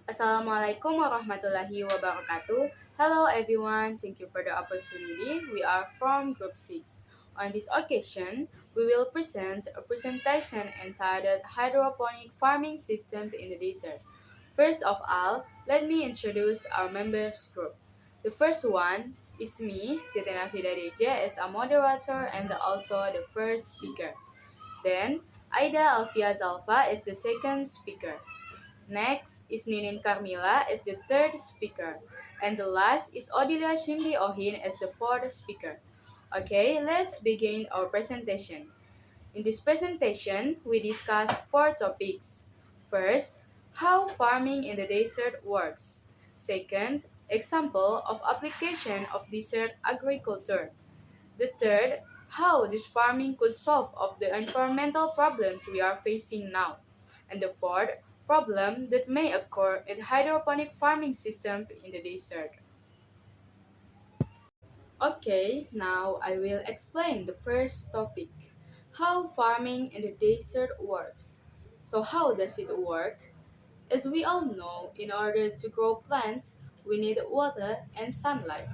Assalamualaikum warahmatullahi wabarakatuh. Hello everyone, thank you for the opportunity. We are from Group 6. On this occasion, we will present a presentation entitled Hydroponic Farming System in the Desert. First of all, let me introduce our members group. The first one is me, Sitina Fidadeja, as a moderator and also the first speaker. Then, Aida Alfia Zalfa is the second speaker. Next is Ninin Carmila as the third speaker. And the last is Odilia Shimbi Ohin as the fourth speaker. Okay, let's begin our presentation. In this presentation, we discuss four topics. First, how farming in the desert works. Second, example of application of desert agriculture. The third, how this farming could solve of the environmental problems we are facing now. And the fourth, problem that may occur in hydroponic farming system in the desert. Okay, now I will explain the first topic, how farming in the desert works. So how does it work? As we all know, in order to grow plants, we need water and sunlight.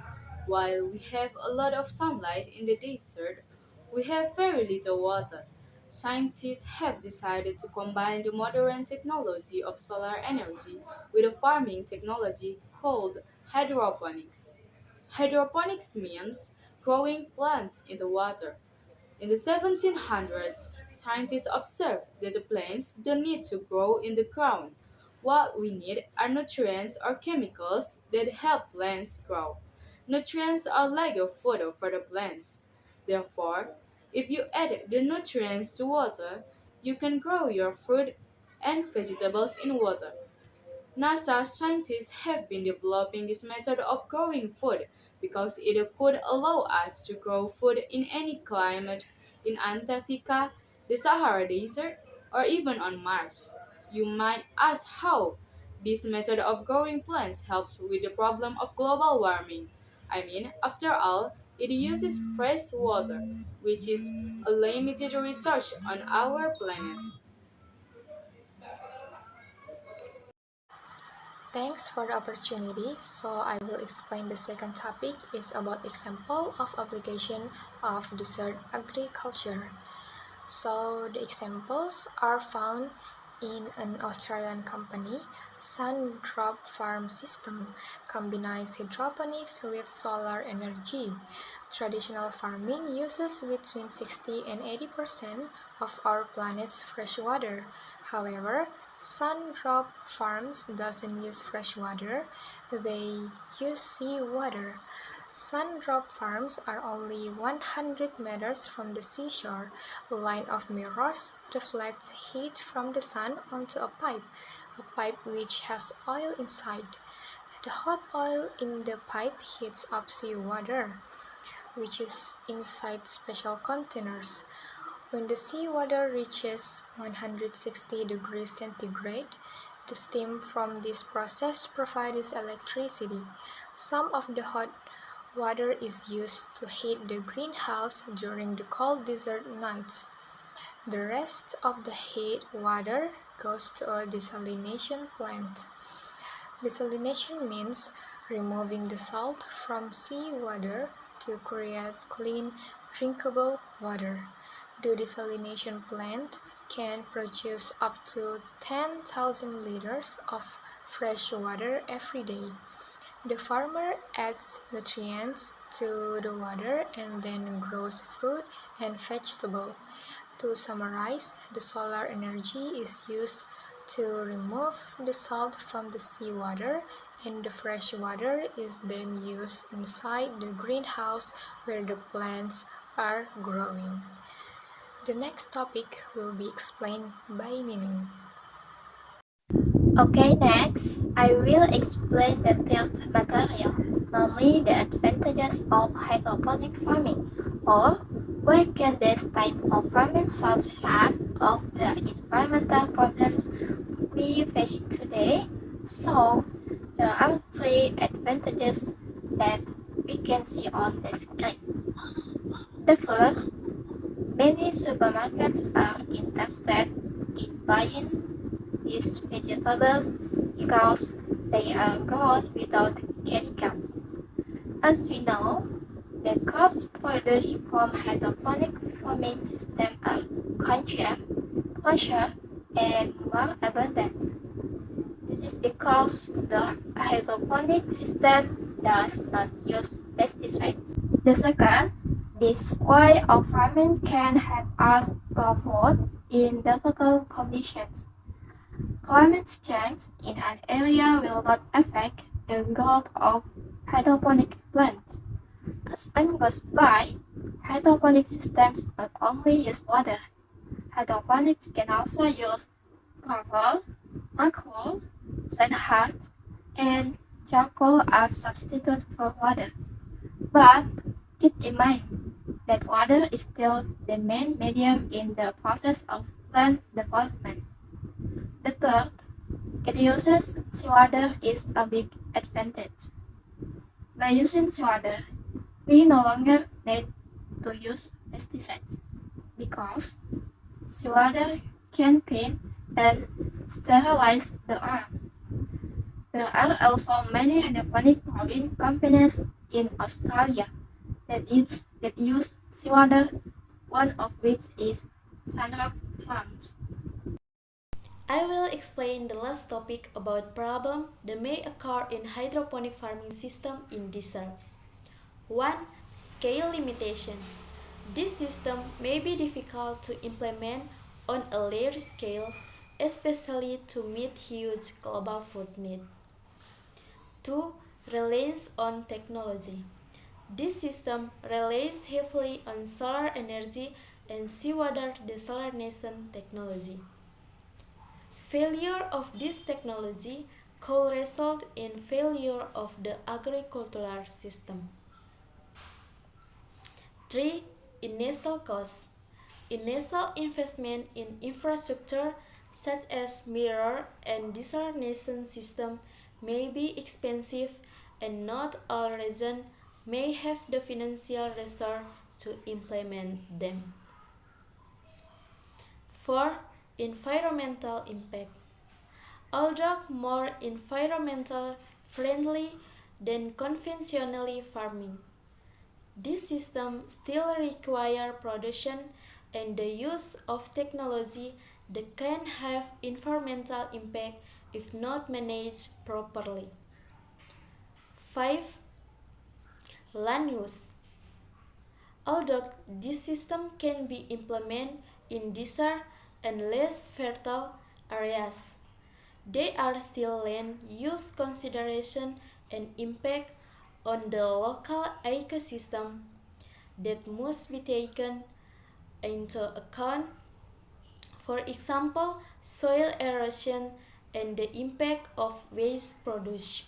While we have a lot of sunlight in the desert, we have very little water. Scientists have decided to combine the modern technology of solar energy with a farming technology called hydroponics. Hydroponics means growing plants in the water. In the 1700s, scientists observed that the plants don't need to grow in the ground. What we need are nutrients or chemicals that help plants grow. Nutrients are like a food for the plants. Therefore, if you add the nutrients to water, you can grow your fruit and vegetables in water. NASA scientists have been developing this method of growing food because it could allow us to grow food in any climate in Antarctica, the Sahara Desert, or even on Mars. You might ask how this method of growing plants helps with the problem of global warming. After all, it uses fresh water, which is a limited resource on our planet. Thanks for the opportunity. So I will explain the second topic is about example of application of desert agriculture. So the examples are found in an Australian company, Sundrop Farm System, combines hydroponics with solar energy. Traditional farming uses between 60 and 80% of our planet's fresh water. However, Sundrop Farms doesn't use fresh water, they use seawater. Sundrop farms are only 100 meters from the seashore. A line of mirrors reflects heat from the sun onto a pipe which has oil inside. The hot oil in the pipe heats up seawater, which is inside special containers. When the seawater reaches 160 degrees centigrade, the steam from this process provides electricity. Some of the hot water is used to heat the greenhouse during the cold desert nights. The rest of the heat water goes to a desalination plant. Desalination means removing the salt from seawater to create clean, drinkable water. The desalination plant can produce up to 10,000 liters of fresh water every day. The farmer adds nutrients to the water and then grows fruit and vegetable. To summarize, the solar energy is used to remove the salt from the seawater, and the fresh water is then used inside the greenhouse where the plants are growing. The next topic will be explained by Nining. Okay, next, I will explain the third material, namely the advantages of hydroponic farming, or why can this type of farming solve some of the environmental problems we face today. So, there are three advantages that we can see on the screen. The first, many supermarkets are interested in buying these vegetables because they are grown without chemicals. As we know, the crops produced from hydroponic farming system are kinder, fresher, and more abundant. This is because the hydroponic system does not use pesticides. The second, this way of farming can help us grow food in difficult conditions. Climate change in an area will not affect the growth of hydroponic plants. As time goes by, hydroponic systems not only use water. Hydroponics can also use gravel, alcohol, sandhurst, and charcoal as substitute for water. But keep in mind that water is still the main medium in the process of plant development. The third, it uses seawater is a big advantage. By using seawater, we no longer need to use pesticides because seawater can clean and sterilize the air. There are also many hydroponic growing companies in Australia that use seawater, one of which is Sunrock Farms. I will explain the last topic about problem that may occur in hydroponic farming system in desert. 1. Scale limitation. This system may be difficult to implement on a large scale, especially to meet huge global food needs. 2. Reliance on technology. This system relies heavily on solar energy and seawater desalination technology. Failure of this technology could result in failure of the agricultural system. 3. Initial costs. Initial investment in infrastructure such as mirror and desalination system may be expensive and not all regions may have the financial resource to implement them. 4. Environmental impact. Although more environmental friendly than conventionally farming, this system still require production and the use of technology that can have environmental impact if not managed properly. 5. Land use. Although this system can be implemented in desert and less fertile areas, there are still land use consideration and impact on the local ecosystem that must be taken into account. For example, soil erosion and the impact of waste production.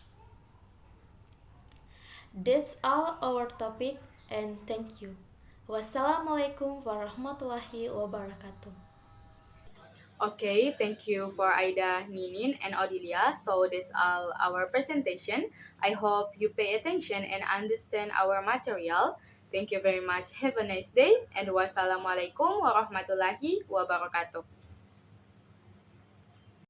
That's all our topic and thank you. Wassalamualaikum warahmatullahi wabarakatuh. Okay, thank you for Aida, Ninin, and Odilia. So that's all our presentation. I hope you pay attention and understand our material. Thank you very much. Have a nice day and wassalamualaikum warahmatullahi wabarakatuh.